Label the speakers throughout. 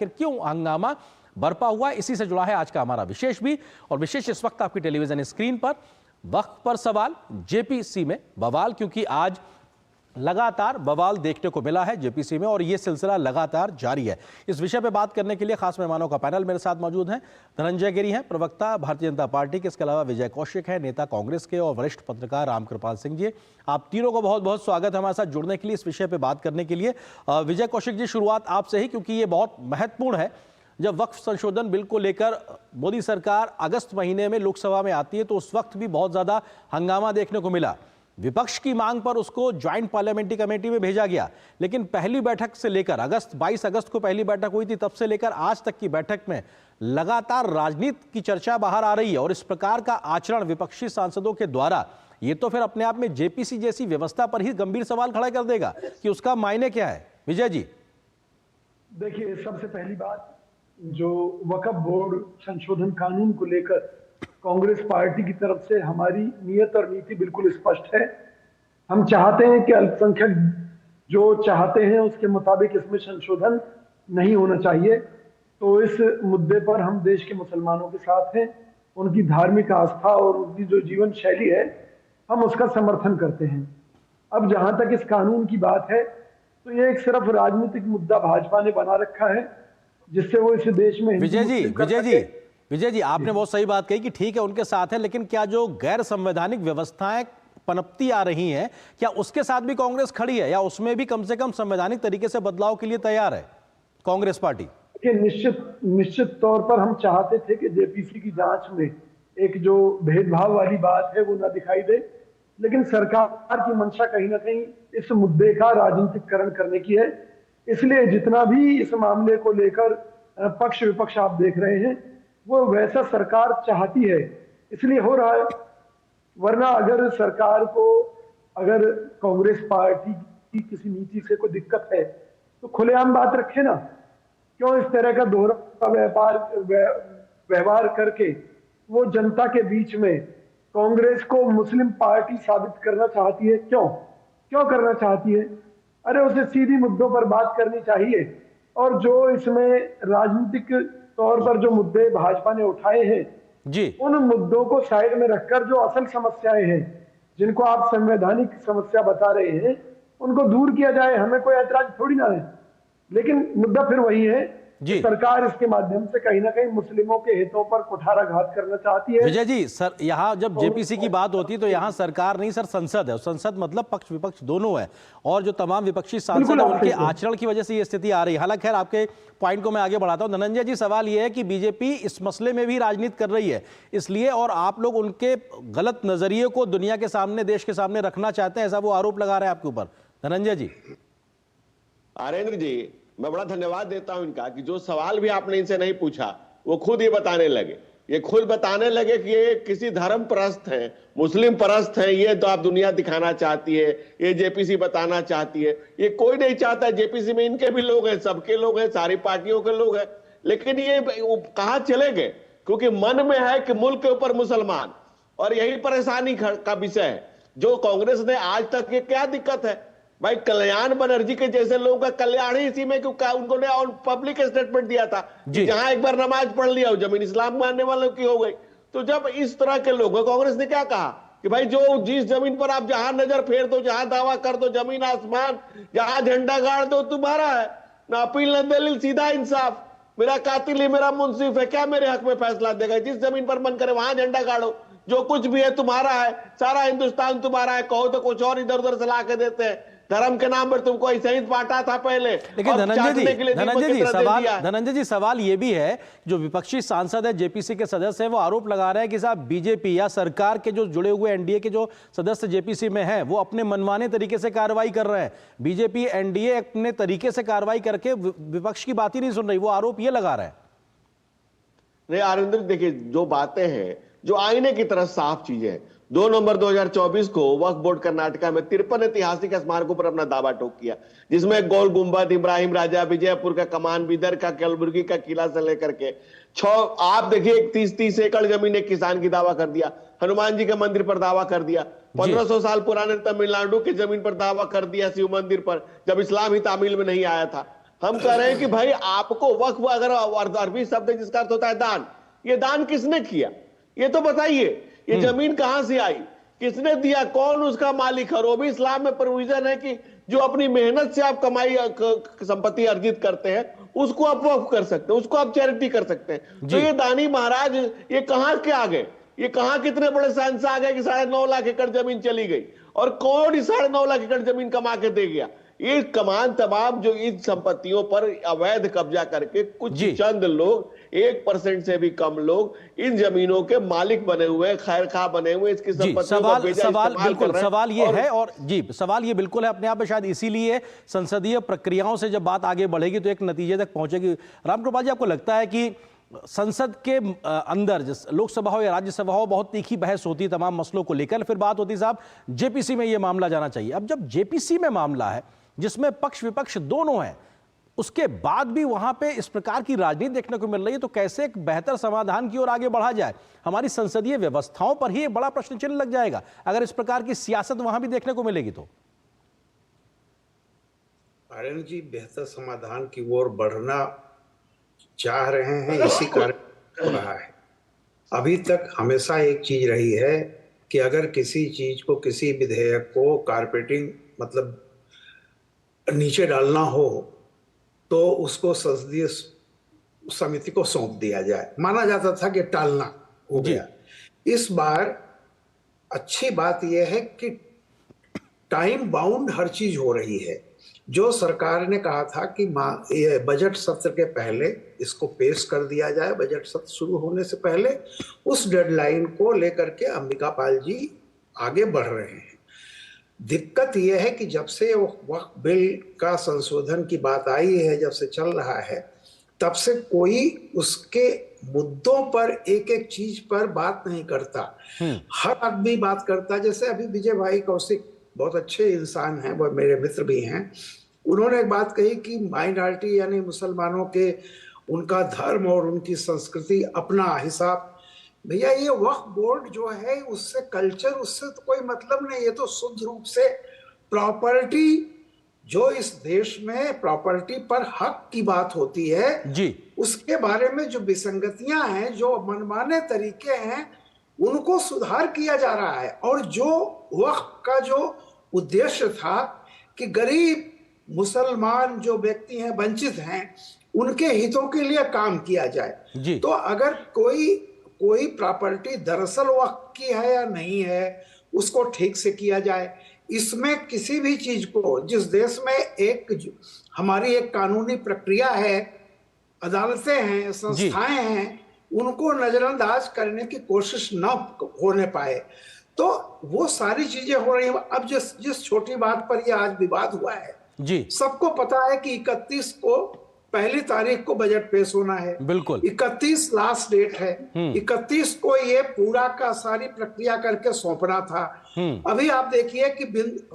Speaker 1: क्यों हंगामा बरपा हुआ, इसी से जुड़ा है आज का हमारा विशेष भी। और विशेष इस वक्त आपकी टेलीविजन स्क्रीन पर, वक्त पर सवाल, जेपीसी में बवाल, क्योंकि आज लगातार बवाल देखने को मिला है जेपीसी में और यह सिलसिला लगातार जारी है। इस विषय पे बात करने के लिए खास मेहमानों का पैनल मेरे साथ मौजूद हैं। धनंजय गिरी हैं, प्रवक्ता भारतीय जनता पार्टी के, इसके अलावा विजय कौशिक है, नेता कांग्रेस के, और वरिष्ठ पत्रकार रामकृपाल सिंह जी। आप तीनों को बहुत बहुत स्वागत है हमारे साथ जुड़ने के लिए, इस विषय पर बात करने के लिए। विजय कौशिक जी, शुरुआत आपसे ही, क्योंकि ये बहुत महत्वपूर्ण है। जब वक्फ संशोधन बिल को लेकर मोदी सरकार अगस्त महीने में लोकसभा में आती है तो उस वक्त भी बहुत ज्यादा हंगामा देखने को मिला। विपक्ष की मांग पर उसको ज्वाइंट पार्लियामेंट्री कमेटी में भेजा गया, लेकिन पहली बैठक से लेकर 22 अगस्त को पहली बैठक हुई थी, तब से लेकर आज तक की बैठक में लगातार राजनीति की चर्चा बाहर आ रही है। और इस प्रकार का आचरण विपक्षी सांसदों के द्वारा, ये तो फिर अपने आप में जेपीसी जैसी व्यवस्था पर ही गंभीर सवाल खड़ा कर देगा कि उसका मायने क्या है। विजय जी,
Speaker 2: देखिए, सबसे पहली बात, जो वक्फ बोर्ड संशोधन कानून को लेकर कांग्रेस पार्टी की तरफ से हमारी नियत और नीति बिल्कुल स्पष्ट है। हम चाहते हैं कि अल्पसंख्यक जो चाहते हैं उसके मुताबिक इसमें संशोधन नहीं होना चाहिए। तो इस मुद्दे पर हम देश के मुसलमानों के साथ हैं। उनकी धार्मिक आस्था और उनकी जो जीवन शैली है, हम उसका समर्थन करते हैं। अब जहां तक इस कानून की बात है, तो ये एक सिर्फ राजनीतिक मुद्दा भाजपा ने बना रखा है, जिससे वो इस देश में
Speaker 1: विजय जी, आपने बहुत सही बात कही कि ठीक है उनके साथ है, लेकिन क्या जो गैर संवैधानिक व्यवस्थाएं पनपती आ रही हैं, क्या उसके साथ भी कांग्रेस खड़ी है, या उसमें भी कम से कम संवैधानिक तरीके से बदलाव के लिए तैयार है कांग्रेस पार्टी?
Speaker 2: निश्चित तौर पर हम चाहते थे कि जेपीसी की जांच में एक जो भेदभाव वाली बात है वो ना दिखाई दे, लेकिन सरकार की मंशा कहीं ना कहीं इस मुद्दे का राजनीतिकरण करने की है। इसलिए जितना भी इस मामले को लेकर पक्ष विपक्ष आप देख रहे हैं, वो वैसा सरकार चाहती है, इसलिए हो रहा है। वरना अगर सरकार को, अगर कांग्रेस पार्टी की किसी नीति से कोई दिक्कत है तो खुलेआम बात रखे ना। क्यों इस तरह का दोहरा व्यवहार करके वो जनता के बीच में कांग्रेस को मुस्लिम पार्टी साबित करना चाहती है? क्यों करना चाहती है? अरे उसे सीधी मुद्दों पर बात करनी चाहिए। और जो इसमें राजनीतिक तौर पर जो मुद्दे भाजपा ने उठाए हैं जी, उन मुद्दों को साइड में रखकर जो असल समस्याएं हैं, जिनको आप संवैधानिक समस्या बता रहे हैं, उनको दूर किया जाए। हमें कोई ऐतराज थोड़ी ना है, लेकिन मुद्दा फिर वही है जी, सरकार इसके माध्यम से कहीं ना कहीं मुस्लिमों के हितों पर कुठाराघात करना चाहती है।
Speaker 1: विजय जी, सर, यहाँ जब जेपीसी की बात होती है तो यहाँ सरकार नहीं सर, संसद है। संसद मतलब पक्ष विपक्ष दोनों है, और जो तमाम विपक्षी सांसद हैं उनके आचरण की वजह से ये स्थिति आ रही है। हालांकि खैर, आपके पॉइंट को मैं आगे बढ़ाता हूं। धनंजय जी, सवाल ये है कि बीजेपी इस मसले में भी राजनीति कर रही है, इसलिए, और आप लोग उनके गलत नजरिए को दुनिया के सामने, देश के सामने रखना चाहते हैं, ऐसा वो आरोप लगा रहे हैं आपके ऊपर। धनंजय जी।
Speaker 3: आरेंद्र जी, मैं बड़ा धन्यवाद देता हूं इनका कि जो सवाल भी आपने इनसे नहीं पूछा वो खुद ही बताने लगे। ये खुद बताने लगे कि ये किसी धर्म परस्त हैं, मुस्लिम परस्त हैं, ये तो आप दुनिया दिखाना चाहती है, ये जेपीसी बताना चाहती है। ये कोई नहीं चाहता। जेपीसी में इनके भी लोग हैं, सबके लोग हैं, सारी पार्टियों के लोग हैं, लेकिन ये कहां चले गए? क्योंकि मन में है कि मुल्क के ऊपर मुसलमान, और यही परेशानी का विषय है। जो कांग्रेस ने आज तक, ये क्या दिक्कत है भाई, कल्याण बनर्जी के जैसे लोगों का कल्याण ही इसी में, क्योंकि उन्होंने पब्लिक स्टेटमेंट दिया था कि जहां एक बार नमाज पढ़ लिया, जमीन इस्लाम मानने वालों की हो गई। तो जब इस तरह के लोग, कांग्रेस ने क्या कहा कि भाई जो जिस जमीन पर आप जहां नजर फेर दो, जहां दावा कर दो, जमीन आसमान, जहां झंडा गाड़ दो, तुम्हारा है। ना अपील न दलील, सीधा इंसाफ। मेरा कातिल ही मेरा मुंसिफ है, क्या मेरे हक में फैसला देगा? जिस जमीन पर मन करे वहां झंडा गाड़ो, जो कुछ भी है तुम्हारा है, सारा हिंदुस्तान तुम्हारा है। कहो तो कुछ और इधर उधर से ला के देते हैं। धर्म के नाम पर तुमको ऐसे ही बांटा था पहले।
Speaker 1: लेकिन धनंजय जी, सवाल ये भी है, जो विपक्षी सांसद है, जेपीसी के सदस्य हैं, वो आरोप लगा रहे हैं कि साहब बीजेपी या सरकार के जो जुड़े हुए एनडीए के जो सदस्य जेपीसी में हैं, वो अपने मनमाने तरीके से कार्रवाई कर रहे हैं। बीजेपी, एनडीए अपने तरीके से कार्रवाई करके विपक्ष की बात ही नहीं सुन रही, वो आरोप ये लगा रहे हैं।
Speaker 3: नहीं आरिंदर, देखिए, जो बातें हैं, जो आईने की तरह साफ चीजें हैं। 2 नवंबर 2024 को वक्फ बोर्ड कर्नाटका में 53 ऐतिहासिक स्मारकों पर अपना दावा ठोक किया, जिसमें गोल गुंबद, इब्राहिम राजा, विजयपुर का कमान, बीदर का, कलबुर्गी का किला से लेकर के आप देखिए 30 एकड़ जमीन एक किसान की दावा कर दिया। हनुमान जी के मंदिर पर दावा कर दिया। 1500 साल पुराने तमिलनाडु की जमीन पर दावा कर दिया, शिव मंदिर पर, जब इस्लाम ही तामिल में नहीं आया था। हम कह रहे हैं कि भाई आपको वक्फ, अगर अरबी शब्द जिसका अर्थ होता है दान, ये दान किसने किया ये तो बताइए। ये जमीन कहां से आई, किसने दिया, कौन उसका मालिक है। और वो भी इस्लाम में प्रोविजन है कि जो अपनी मेहनत से आप कमाई संपत्ति अर्जित करते हैं उसको आप वक्फ कर सकते हैं, उसको आप चैरिटी कर सकते हैं। तो ये दानी महाराज ये कहां के आ गए, ये कहां कितने बड़े शहंशाह आ गए कि 9.5 लाख एकड़ जमीन चली गई, और कौन 9.5 लाख एकड़ जमीन कमा के दे गया। ये कमान तमाम जो इन संपत्तियों पर अवैध कब्जा करके कुछ चंद लोग, 1% से भी कम लोग इन जमीनों के मालिक बने हुए, खैरखा बने हुए, इसकी संपत्तियों का बेजा
Speaker 1: सवाल
Speaker 3: इस्तेमाल
Speaker 1: बिल्कुल
Speaker 3: कर रहे हैं।
Speaker 1: सवाल ये है, और जी सवाल ये बिल्कुल है अपने आप में, शायद इसीलिए संसदीय प्रक्रियाओं से जब बात आगे बढ़ेगी तो एक नतीजे तक पहुंचेगी। रामकृपाल जी, आपको लगता है कि संसद के अंदर लोकसभा हो या राज्यसभा हो बहुत तीखी बहस होती है तमाम मसलों को लेकर, फिर बात होती साहब जेपीसी में ये मामला जाना चाहिए। अब जब जेपीसी में मामला है जिसमें पक्ष विपक्ष दोनों हैं, उसके बाद भी वहां पे इस प्रकार की राजनीति देखने को मिल रही है, तो कैसे एक बेहतर समाधान की ओर आगे बढ़ा जाए। हमारी संसदीय व्यवस्थाओं पर ही एक बड़ा प्रश्न चिन्ह लग जाएगा अगर इस प्रकार की सियासत वहां भी देखने को मिलेगी तो।
Speaker 4: आर्यन जी बेहतर समाधान की ओर बढ़ना चाह रहे हैं, इसी कारण हो रहा है। अभी तक हमेशा एक चीज रही है कि अगर किसी चीज को, किसी विधेयक को कारपेटिंग मतलब नीचे डालना हो तो उसको संसदीय समिति को सौंप दिया जाए, माना जाता था कि टालना हो गया। इस बार अच्छी बात यह है कि टाइम बाउंड हर चीज हो रही है। जो सरकार ने कहा था कि बजट सत्र के पहले इसको पेश कर दिया जाए, बजट सत्र शुरू होने से पहले, उस डेडलाइन को लेकर के अंबिका पाल जी आगे बढ़ रहे हैं। दिक्कत यह है कि जब से वक्फ बिल का संशोधन की बात आई है, जब से चल रहा है, तब से कोई उसके मुद्दों पर एक एक चीज पर बात नहीं करता। हर आदमी बात करता। जैसे अभी विजय भाई कौशिक बहुत अच्छे इंसान हैं, वो मेरे मित्र भी हैं, उन्होंने एक बात कही कि माइनॉरिटी यानी मुसलमानों के उनका धर्म और उनकी संस्कृति अपना हिसाब। भैया ये वक्फ बोर्ड जो है उससे कल्चर, उससे तो कोई मतलब नहीं। ये तो शुद्ध रूप से प्रॉपर्टी, जो इस देश में प्रॉपर्टी पर हक की बात होती है जी, उसके बारे में जो विसंगतियां हैं, जो मनमाने तरीके हैं, उनको सुधार किया जा रहा है। और जो वक्फ का जो उद्देश्य था कि गरीब मुसलमान जो व्यक्ति हैं, वंचित हैं, उनके हितों के लिए काम किया जाए। तो अगर कोई प्रॉपर्टी दरअसल वक्फ की है या नहीं है, उसको ठीक से किया जाए। इसमें किसी भी चीज को, जिस देश में हमारी एक कानूनी प्रक्रिया है, अदालतें हैं, संस्थाएं हैं, उनको नजरअंदाज करने की कोशिश न होने पाए, तो वो सारी चीजें हो रही हैं। अब जिस छोटी बात पर ये आज विवाद हुआ है जी, सबको पता है कि 31 को, 1 तारीख को बजट पेश होना है। बिल्कुल 31 लास्ट डेट है। 31 को ये पूरा का सारी प्रक्रिया करके सौंपना था। अभी आप देखिए कि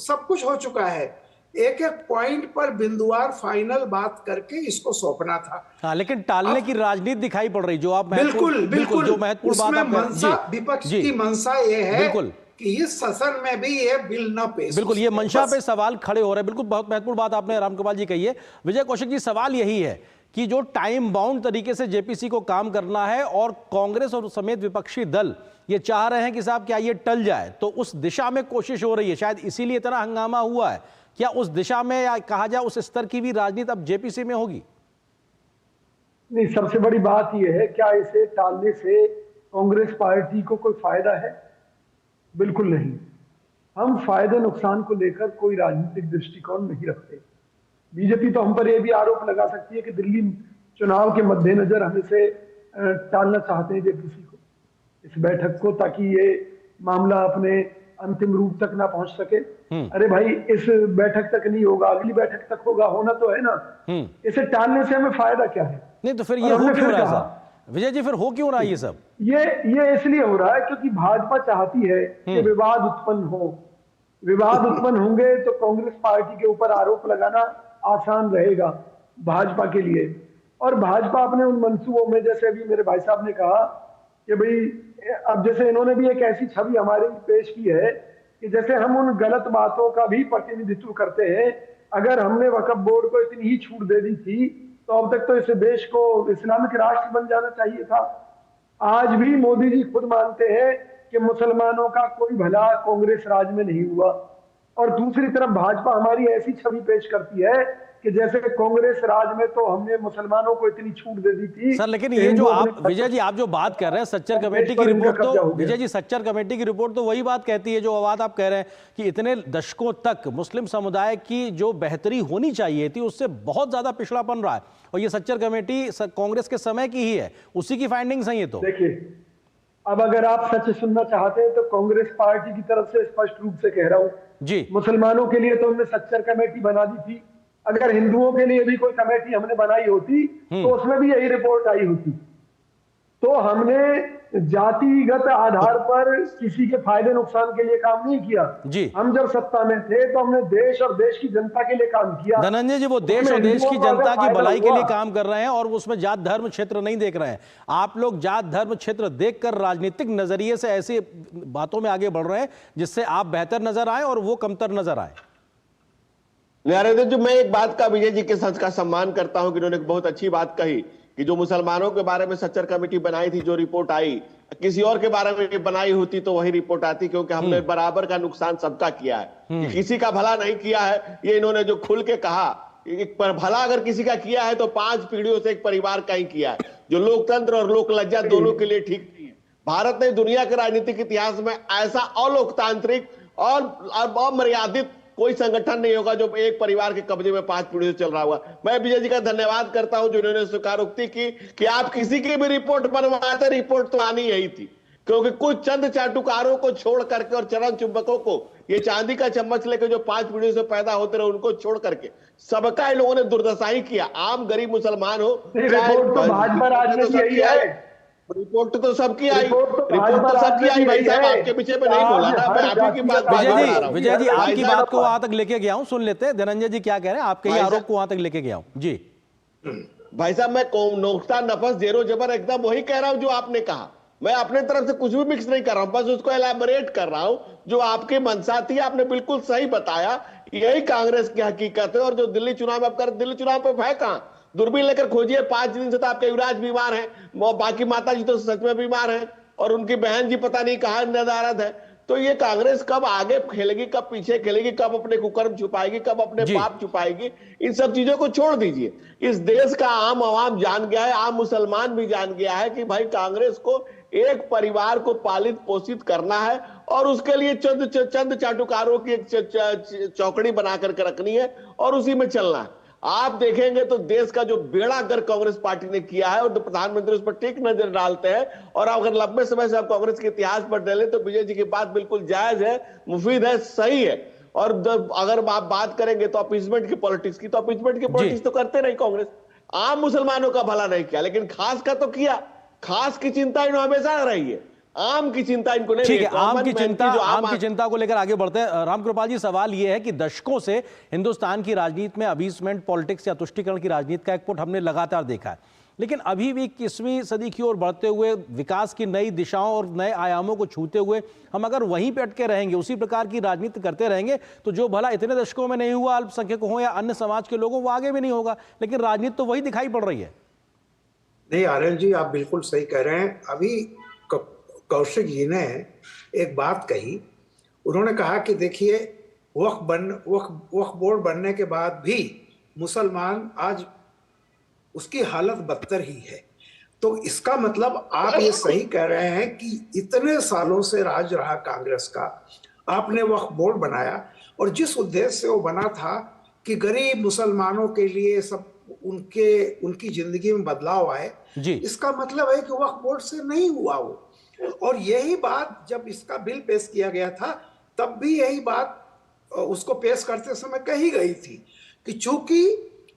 Speaker 4: सब कुछ हो चुका है, एक एक पॉइंट पर बिंदुवार फाइनल बात करके इसको सौंपना था।
Speaker 1: हाँ, लेकिन टालने की राजनीति दिखाई पड़ रही, जो आप
Speaker 4: बिल्कुल
Speaker 1: जो महत्वपूर्ण बात
Speaker 4: आप विपक्ष की मंशा ये है कि इस सदन में भी ये बिल न पेश।
Speaker 1: बिल्कुल, ये मंशा पे सवाल खड़े हो रहे हैं। बिल्कुल, बहुत महत्वपूर्ण बात आपने रामकृपाल जी कही है। विजय कौशिक जी, सवाल यही है कि जो टाइम बाउंड तरीके से जेपीसी को काम करना है और कांग्रेस और समेत विपक्षी दल ये चाह रहे हैं कि साहब क्या ये टल जाए, तो उस दिशा में कोशिश हो रही है, शायद इसीलिए इतना हंगामा हुआ है। क्या उस दिशा में, या कहा जाए उस स्तर की भी राजनीति अब जेपीसी में होगी?
Speaker 2: नहीं, सबसे बड़ी बात यह है, क्या इसे टालने से कांग्रेस पार्टी को कोई फायदा है? बिल्कुल नहीं। हम फायदे नुकसान को लेकर कोई राजनीतिक दृष्टिकोण नहीं रखते। बीजेपी तो हम पर यह भी आरोप लगा सकती है कि दिल्ली चुनाव के मद्देनजर हम इसे टालना चाहते हैं, जेपीसी को, इस बैठक को, ताकि ये मामला अपने अंतिम रूप तक ना पहुंच सके। अरे भाई, इस बैठक तक नहीं होगा, अगली बैठक तक होगा, होना तो है ना। इसे टालने से हमें फायदा क्या है?
Speaker 1: नहीं तो फिर ये हो क्यों रहा है विजय जी? फिर हो क्यों रहा है ये सब?
Speaker 2: ये इसलिए हो रहा है क्योंकि भाजपा चाहती है कि विवाद उत्पन्न हो। विवाद उत्पन्न होंगे तो कांग्रेस पार्टी के ऊपर आरोप लगाना आसान रहेगा भाजपा के लिए। और भाजपा अपने उन मंसूबों में, जैसे अभी मेरे भाई साहब ने कहा कि भाई, अब जैसे इन्होंने भी एक ऐसी छवि हमारे पेश की है कि जैसे हम उन गलत बातों का भी प्रतिनिधित्व करते हैं। अगर हमने वक्फ बोर्ड को इतनी ही छूट दे दी थी तो अब तक तो इस देश को इस्लामिक राष्ट्र बन जाना चाहिए था। आज भी मोदी जी खुद मानते हैं कि मुसलमानों का कोई भला कांग्रेस राज में नहीं हुआ, और दूसरी तरफ भाजपा हमारी ऐसी छवि पेश करती है कि जैसे कांग्रेस राज में तो हमने मुसलमानों को इतनी छूट दे दी थी।
Speaker 1: सर लेकिन ये जो आप विजय जी आप जो बात कर रहे हैं सच्चर कमेटी की रिपोर्ट, तो विजय जी सच्चर कमेटी की रिपोर्ट तो वही बात कहती है जो बात आप कह रहे हैं कि इतने दशकों तक मुस्लिम समुदाय की जो बेहतरी होनी चाहिए थी उससे बहुत ज्यादा पिछड़ापन रहा है, और ये सच्चर कमेटी कांग्रेस के समय की ही है, उसी की फाइंडिंग्स हैं ये। तो
Speaker 2: देखिए, अब अगर आप सच सुनना चाहते हैं तो कांग्रेस पार्टी की तरफ से स्पष्ट रूप से कह रहा हूं
Speaker 1: जी,
Speaker 2: मुसलमानों के लिए तो हमने सच्चर कमेटी बना दी थी। अगर हिंदुओं के लिए भी कोई कमेटी हमने बनाई होती तो उसमें भी यही रिपोर्ट आई होती। तो हमने जातिगत आधार पर किसी के फायदे नुकसान के लिए काम नहीं किया
Speaker 1: जी।
Speaker 2: हम जब सत्ता में थे तो हमने देश और देश की जनता के लिए काम किया।
Speaker 1: धनंजय जी वो देश और देश की जनता की भलाई के लिए काम कर रहे हैं और उसमें जात धर्म क्षेत्र नहीं देख रहे हैं। आप लोग जात धर्म क्षेत्र देखकर राजनीतिक नजरिए से ऐसी बातों में आगे बढ़ रहे हैं जिससे आप बेहतर नजर आए और वो कमतर नजर आए।
Speaker 3: नरेंद्र जी, मैं एक बात का विजय जी के सच का सम्मान करता हूं कि उन्होंने बहुत अच्छी बात कही कि जो मुसलमानों के बारे में सच्चर कमेटी बनाई थी, जो रिपोर्ट आई, किसी और के बारे में बनाई होती तो वही रिपोर्ट आती, क्योंकि हमने बराबर का नुकसान सबका किया है, कि किसी का भला नहीं किया है। ये इन्होंने जो खुल के कहा, एक पर भला अगर किसी का किया है तो 5 पीढ़ियों से एक परिवार का ही किया है, जो लोकतंत्र और लोक लज्जा दोनों के लिए ठीक नहीं है। भारत ने दुनिया के राजनीतिक इतिहास में ऐसा अलोकतांत्रिक और अमर्यादित कोई संगठन नहीं होगा जो एक परिवार के कब्जे में 5 पीढ़ियों से चल रहा हुआ। मैं विजय जी का धन्यवाद करता हूं जो उन्होंने स्वीकारोक्ति की कि आप किसी की भी रिपोर्ट बनवाए थे, रिपोर्ट तो आनी यही थी, क्योंकि कुछ चंद चाटुकारों को छोड़ करके और चरण चुंबकों को, ये चांदी का चम्मच लेकर जो 5 पीढ़ियों से पैदा होते रहे, उनको छोड़ करके सबका इन लोगों ने दुर्दशा ही किया। आम गरीब मुसलमान हो,
Speaker 2: रिपोर्ट तो भाजपा राज में यही है।
Speaker 3: रिपोर्ट तो सबकी आई, रिपोर्ट तो सबकी आई। भाई साहब आपके पीछे में नहीं बोला ना, मैं आप ही की बात
Speaker 1: विजय जी आपकी बात को वहां तक लेके गया हूं, सुन लेते हैं धनंजय जी क्या कह रहे हैं, आपके ही आरोप को वहां तक लेके गया हूं जी।
Speaker 3: भाई साहब मैं नोक्ता नफस जेरो जबर एकदम वही कह रहा हूं जो आपने कहा, मैं अपने तरफ से कुछ भी मिक्स नहीं कर रहा हूं, बस उसको एलैबोरेट कर रहा हूं। जो आपकी मंशा थी आपने बिल्कुल सही बताया, यही कांग्रेस की हकीकत है। और जो दिल्ली चुनाव में आप कर, दिल्ली चुनाव पे है कहां, दूरबीन लेकर खोजिए, 5 दिन से तो आपके युवराज बीमार हैं, बाकी माता जी तो सच में बीमार हैं, और उनकी बहन जी पता नहीं कहां नदारद है। तो ये कांग्रेस कब आगे खेलेगी, कब पीछे खेलेगी, कब अपने कुकर्म छुपाएगी, कब अपने पाप छुपाएगी, इन सब चीजों को छोड़ दीजिए। इस देश का आम आवाम जान गया है, आम मुसलमान भी जान गया है कि भाई कांग्रेस को एक परिवार को पालित पोषित करना है और उसके लिए चंद चाटुकारों की एक चौकड़ी बना करके रखनी है और उसी में चलना है। आप देखेंगे तो देश का जो बेड़ा गर्क कांग्रेस पार्टी ने किया है, और प्रधानमंत्री उस पर ठीक नजर डालते हैं, और अगर लंबे समय से आप कांग्रेस के इतिहास पर डालें तो विजय जी की बात बिल्कुल जायज है, मुफीद है, सही है। और अगर आप बात करेंगे तो अपीजमेंट की पॉलिटिक्स की, तो अपीजमेंट की पॉलिटिक्स तो करते नहीं कांग्रेस, आम मुसलमानों का भला नहीं किया, लेकिन खास का तो किया। खास की चिंता इन्हें हमेशा रही है, आम की चिंता इनको नहीं।
Speaker 1: ठीक है, आम की चिंता को लेकर आगे बढ़ते हैं। रामकृपाल जी, सवाल यह है कि दशकों से हिंदुस्तान की राजनीति में अपीसमेंट पॉलिटिक्स या तुष्टीकरण की राजनीति का एक पुट हमने लगातार देखा है, लेकिन अभी भी 21वीं सदी की ओर बढ़ते हुए विकास की नई दिशाओं और नए आयामों को छूते हुए हम अगर वहीं पे अटके रहेंगे, उसी प्रकार की राजनीति करते रहेंगे, तो जो भला इतने दशकों में नहीं हुआ अल्पसंख्यक हो या अन्य समाज के लोगों, वो आगे भी नहीं होगा, लेकिन राजनीति तो वही दिखाई पड़ रही है।
Speaker 4: नहीं आर्यन जी, आप बिल्कुल सही कह रहे हैं। अभी कौशिक जी ने एक बात कही, उन्होंने कहा कि देखिए वक्फ बोर्ड बनने के बाद भी मुसलमान आज उसकी हालत बदतर ही है। तो इसका मतलब आप ये सही कह रहे हैं कि इतने सालों से राज रहा कांग्रेस का, आपने वक्फ बोर्ड बनाया और जिस उद्देश्य से वो बना था कि गरीब मुसलमानों के लिए सब उनकी जिंदगी में बदलाव आए, इसका मतलब है कि वक्फ बोर्ड से नहीं हुआ वो। और यही बात जब इसका बिल पेश किया गया था तब भी यही बात उसको पेश करते समय कही गई थी कि चूंकि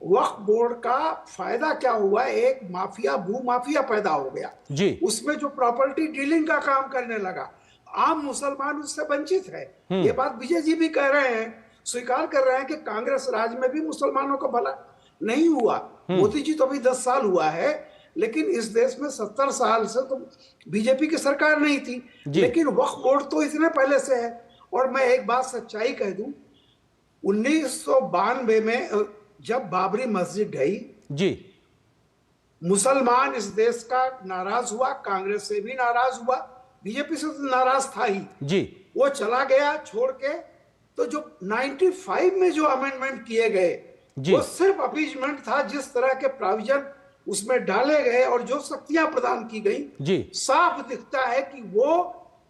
Speaker 4: वक्फ बोर्ड का फायदा क्या हुआ, एक माफिया भू माफिया पैदा हो गया जी, उसमें जो प्रॉपर्टी डीलिंग का काम करने लगा, आम मुसलमान उससे वंचित है। ये बात विजय जी भी कह रहे हैं, स्वीकार कर रहे हैं कि कांग्रेस राज में भी मुसलमानों का भला नहीं हुआ। मोदी जी तो अभी 10 साल हुआ है, लेकिन इस देश में 70 साल से तो बीजेपी की सरकार नहीं थी, लेकिन वक्फ बोर्ड तो इतने पहले से है। और मैं एक बात सच्चाई कह दूं, 1992 में जब बाबरी मस्जिद ढही,
Speaker 1: जी
Speaker 4: मुसलमान इस देश का नाराज हुआ, कांग्रेस से भी नाराज हुआ, बीजेपी से तो नाराज था ही,
Speaker 1: जी
Speaker 4: वो चला गया छोड़ के। तो जो 95 में जो अमेंडमेंट किए गए वो सिर्फ अपीजमेंट था। जिस तरह के प्रोविजन उसमें डाले गए और जो शक्तियां प्रदान की गई,
Speaker 1: जी
Speaker 4: साफ दिखता है कि वो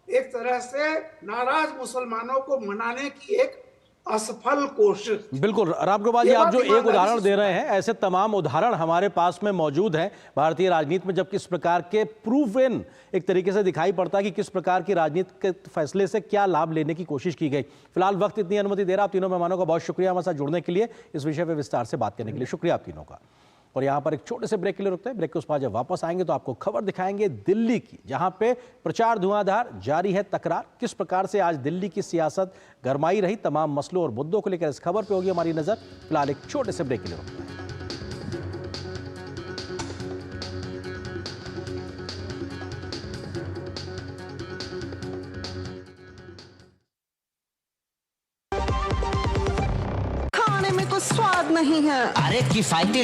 Speaker 4: एक तरह से नाराज मुसलमानों को मनाने की एक असफल कोशिश।
Speaker 1: बिल्कुल राम गोपाल जी, आप जो एक उदाहरण दे रहे हैं, ऐसे तमाम उदाहरण हमारे पास में मौजूद हैं भारतीय राजनीति में, जब किस प्रकार के प्रूवन एक तरीके से दिखाई पड़ता है कि किस प्रकार की राजनीति के फैसले से क्या लाभ लेने की कोशिश की गई। फिलहाल वक्त इतनी अनुमति दे रहा। आप तीनों मेहमानों का बहुत शुक्रिया हमारे साथ जुड़ने के लिए, इस विषय पर विस्तार से बात करने के लिए शुक्रिया आप तीनों का। और यहाँ पर एक छोटे से ब्रेक के लिए रुकते हैं। ब्रेक के उस पार जब वापस आएंगे तो आपको खबर दिखाएंगे दिल्ली की, जहां पे प्रचार धुआंधार, जारी है तकरार। किस प्रकार से आज दिल्ली की सियासत गरमाई रही, तमाम मसलों और मुद्दों को लेकर इस खबर पे होगी हमारी नजर। फिलहाल एक छोटे से ब्रेक के लिए रुकते हैं।
Speaker 5: खाने में कुछ स्वाद नहीं है।
Speaker 6: अरे किफायती